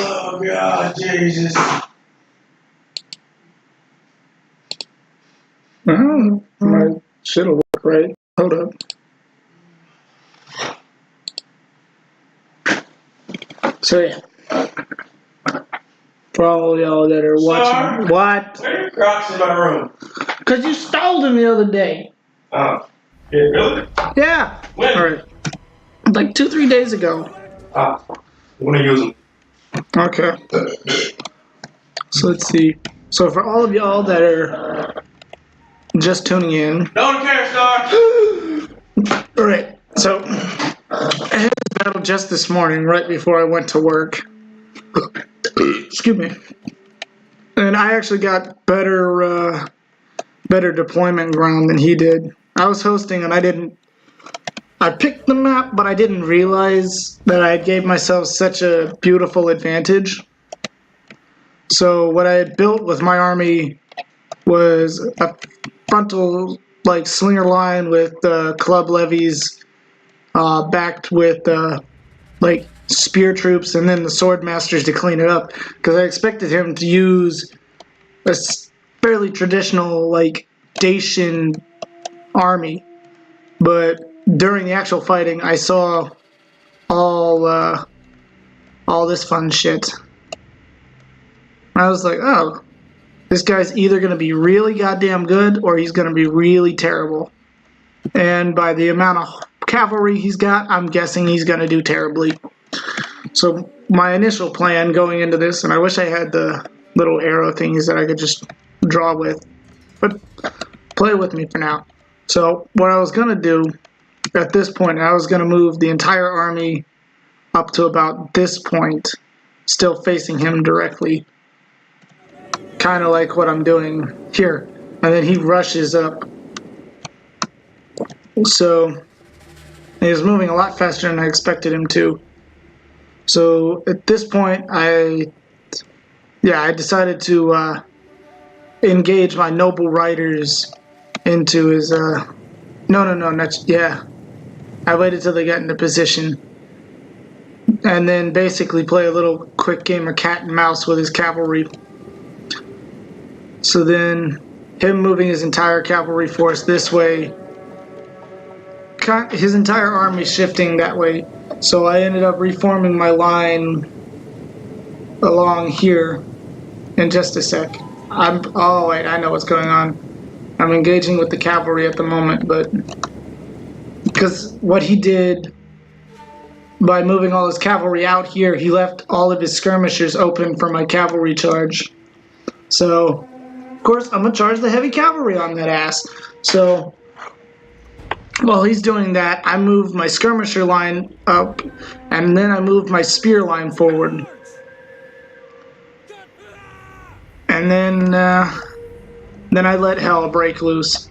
Oh God, Jesus. My shit'll work right. Hold up. So yeah. For all y'all that are watching. Sir? What? Where are your Crocs in my room? Because you stole them the other day. Oh. Yeah, really? Yeah. When? Alright. Like 2-3 days ago. Ah. I want to use them. Okay. So let's see. So for all of y'all that are just tuning in. No one cares, Star. Alright. So I had this battle just this morning, right before I went to work. Excuse me. And I actually got better deployment ground than he did. I was hosting and I picked the map, but I didn't realize that I gave myself such a beautiful advantage. So what I had built with my army was a frontal like slinger line with club levies, backed with like spear troops, and then the sword masters to clean it up. Because I expected him to use a fairly traditional like Dacian army, but during the actual fighting, I saw all this fun shit. I was like, oh, this guy's either going to be really goddamn good or he's going to be really terrible. And by the amount of cavalry he's got, I'm guessing he's going to do terribly. So my initial plan going into this, and I wish I had the little arrow thingies that I could just draw with, but play with me for now. So what I was going to do at this point, I was going to move the entire army up to about this point, still facing him directly. Kind of like what I'm doing here. And then he rushes up. So he was moving a lot faster than I expected him to. So at this point, I decided to engage my noble riders into his... I waited till they got into position. And then basically play a little quick game of cat and mouse with his cavalry. So then, him moving his entire cavalry force this way, his entire army shifting that way. So I ended up reforming my line along here in just a sec. Oh wait, I know what's going on. I'm engaging with the cavalry at the moment, but because what he did by moving all his cavalry out here, he left all of his skirmishers open for my cavalry charge. So, of course, I'm going to charge the heavy cavalry on that ass. So, while he's doing that, I moved my skirmisher line up, and then I moved my spear line forward. And then I let hell break loose.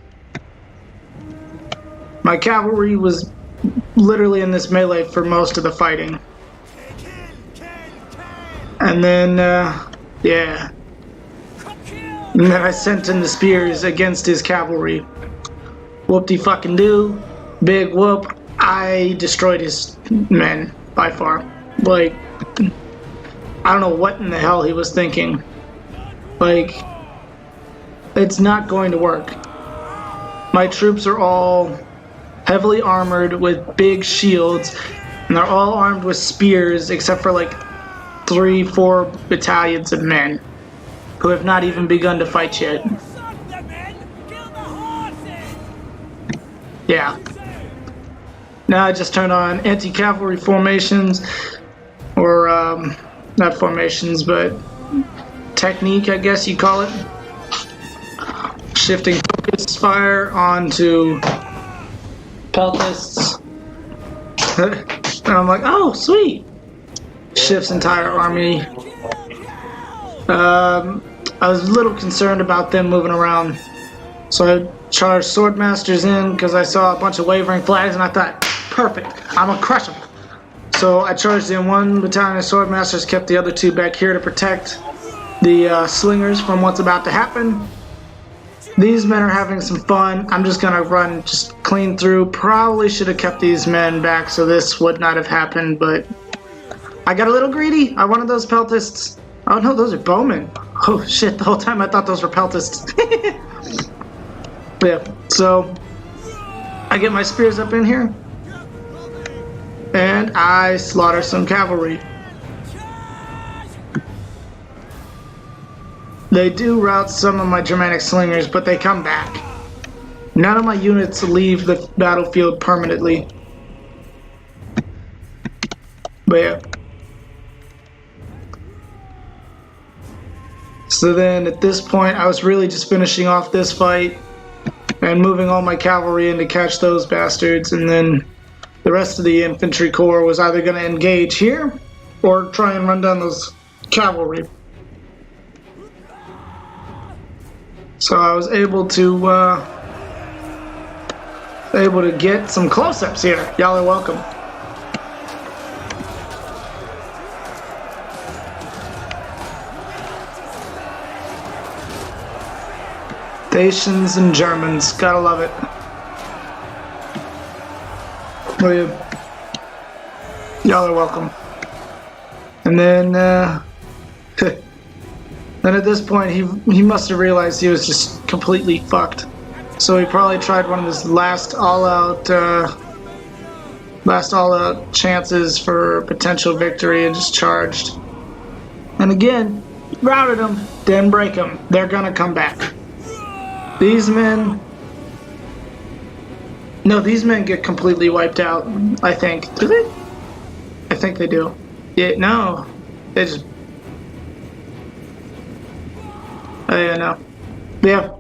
My cavalry was literally in this melee for most of the fighting. And then, yeah. And then I sent in the spears against his cavalry. Whoop-de-fucking-do. Big whoop. I destroyed his men, by far. Like, I don't know what in the hell he was thinking. Like, it's not going to work. My troops are all heavily armored with big shields, and they're all armed with spears except for like 3-4 battalions of men who have not even begun to fight yet. Yeah. Now I just turned on anti-cavalry formations, or not formations, but technique, I guess you call it. Shifting focus fire onto peltists. And I'm like, oh, sweet. Shifts entire army. I was a little concerned about them moving around. So I charged Swordmasters in because I saw a bunch of wavering flags and I thought, perfect, I'm gonna crush them. So I charged in one battalion of Swordmasters, kept the other two back here to protect the slingers from what's about to happen. These men are having some fun. I'm just gonna run just clean through. Probably should have kept these men back so this would not have happened, but I got a little greedy. I wanted those peltists. Oh no, those are bowmen. Oh shit, the whole time I thought those were peltists. Yeah, so I get my spears up in here. And I slaughter some cavalry. They do rout some of my Germanic slingers, but they come back. None of my units leave the battlefield permanently. But yeah. So then at this point, I was really just finishing off this fight and moving all my cavalry in to catch those bastards, and then the rest of the infantry corps was either going to engage here or try and run down those cavalry. So I was able to get some close-ups here. Y'all are welcome. Dacians and Germans, gotta love it. Y'all are welcome. And then, then at this point, he must have realized he was just completely fucked. So he probably tried one of his last all-out chances for potential victory and just charged. And again, routed them, didn't break them. They're gonna come back. These men... No, these men get completely wiped out, I think. Do they? I think they do. Yeah, no. They just... Oh, yeah, no. Yeah.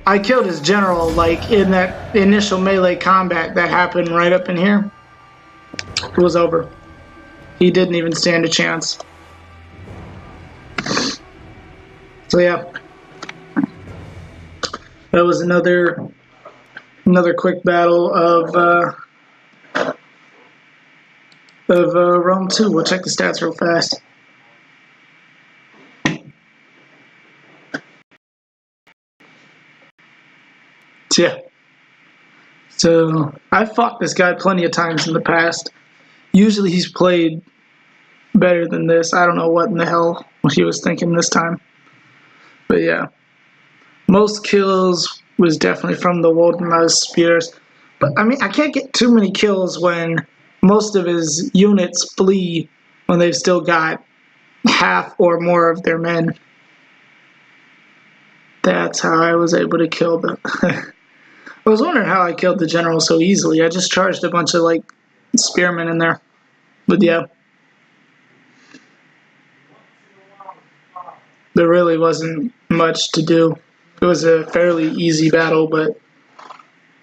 I killed his general, like, in that initial melee combat that happened right up in here. It was over. He didn't even stand a chance. So, yeah. That was another quick battle of Rome 2. We'll check the stats real fast. Yeah. So I fought this guy plenty of times in the past. Usually he's played better than this. I don't know what in the hell he was thinking this time. But yeah. Most kills was definitely from the Woldemar spears. But I mean, I can't get too many kills when most of his units flee when they've still got half or more of their men. That's how I was able to kill them. I was wondering how I killed the general so easily. I just charged a bunch of, like, spearmen in there. But yeah. There really wasn't much to do. It was a fairly easy battle, but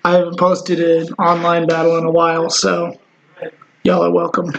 I haven't posted an online battle in a while, so y'all are welcome.